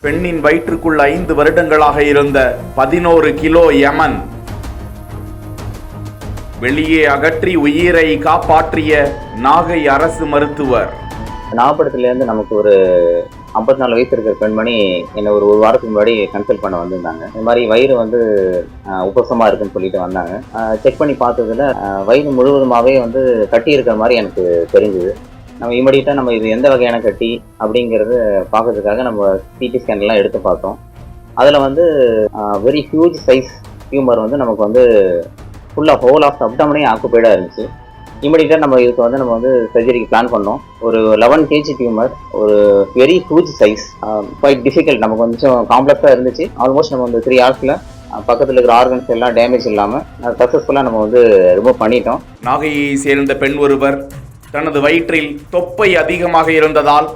பெண்ணின் வயிற்றுக்குள் 5 வருடங்களாக இருந்த 11 கிலோ யமன் வெளியே அகற்றி உயிரை காப்பாற்றிய நாகை அரசு மருத்துவர். நாகப்பட்டினத்துலேருந்து நமக்கு ஒரு 54 வயசு இருக்கிற பெண்மணி என்னை ஒரு வாரத்துக்கு முன்னாடி கன்சல்ட் பண்ண வந்திருந்தாங்க. இந்த மாதிரி வயிறு உப்பசமாக இருக்குன்னு சொல்லிட்டு வந்தாங்க. செக் பண்ணி பார்த்ததுல வயிறு முழுவதுமாகவே கட்டி இருக்கிற மாதிரி எனக்கு தெரிஞ்சுது. நம்ம இமீடியட்டாக நம்ம இது எந்த வகையான கட்டி அப்படிங்கிறது பார்க்கறதுக்காக நம்ம சிடி ஸ்கேன்லாம் எடுத்து பார்த்தோம். அதில் வெரி ஹியூஜ் சைஸ் டியூமர் நமக்கு ஃபுல்லாக ஹோல் ஆஃப் அப்டமனே ஆக்குபைடாக இருந்துச்சு. இமீடியட்டாக நம்ம இதுக்கு நம்ம சர்ஜரிக்கு பிளான் பண்ணோம். ஒரு 11 kg டியூமர், ஒரு very huge size, quite difficult, நமக்கு கொஞ்சம் காம்ப்ளெக்ஸாக இருந்துச்சு. ஆல்மோஸ்ட் நம்ம 3 hours பக்கத்தில் இருக்கிற ஆர்கன்ஸ் எல்லாம் டேமேஜ் இல்லாமல் சக்ஸஸ்ஃபுல்லாக நம்ம ரிமூவ் பண்ணிட்டோம். நாகையை சேர்ந்த பெண் ஒருவர் தனது வயிற்றில் தொப்பை அதிகமாக இருந்ததால்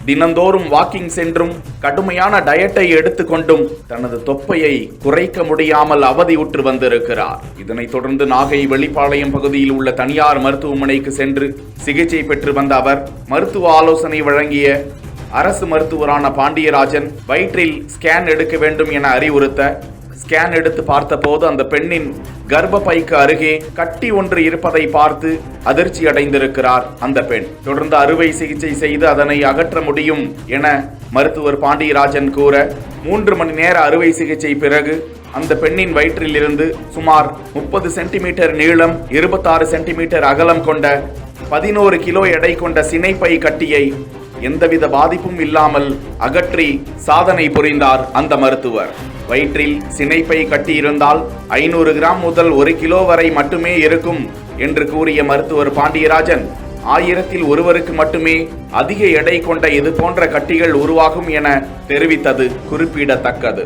தினந்தோறும் வாக்கிங் சென்றும் கடுமையான டயட்டை எடுத்துக்கொண்டும் தனது தொப்பையை குறைக்க முடியாமல் அவதியுற்று வந்திருக்கிறார். இதனைத் தொடர்ந்து நாகை வெளிப்பாளையம் பகுதியில் உள்ள தனியார் மருத்துவமனைக்கு சென்று சிகிச்சை பெற்று வந்த அவர் மருத்துவ ஆலோசனை வழங்கிய அரசு மருத்துவரான பாண்டியராஜன் வயிற்றில் ஸ்கேன் எடுக்க வேண்டும் என அறிவுறுத்த ஸ்கேன் எடுத்து பார்த்தபோது அந்த பெண்ணின் கர்ப்பப்பைக்கு அருகே கட்டி ஒன்று இருப்பதை பார்த்து அதிர்ச்சி அடைந்திருக்கிறார் அந்த பெண். தொடர்ந்து அறுவை சிகிச்சை செய்து அதனை அகற்ற முடியும் என மருத்துவர் பாண்டியராஜன் கூற 3 மணி நேர அறுவை சிகிச்சை பிறகு அந்த பெண்ணின் வயிற்றில் இருந்து சுமார் 30 சென்டிமீட்டர் நீளம், 26 சென்டிமீட்டர் அகலம் கொண்ட 11 கிலோ எடை கொண்ட சினைப்பை கட்டியை எந்தவித பாதிப்பும் இல்லாமல் அகற்றி சாதனை புரிந்தார் அந்த மருத்துவர். வயிற்றில் சினைப்பை கட்டியிருந்தால் 500 கிராம் முதல் 1 கிலோ வரை மட்டுமே இருக்கும் என்று கூறிய மருத்துவர் பாண்டியராஜன் 1000-ல் ஒருவருக்கு மட்டுமே அதிக எடை கொண்ட இது போன்ற கட்டிகள் உருவாகும் என தெரிவித்தது குறிப்பிடத்தக்கது.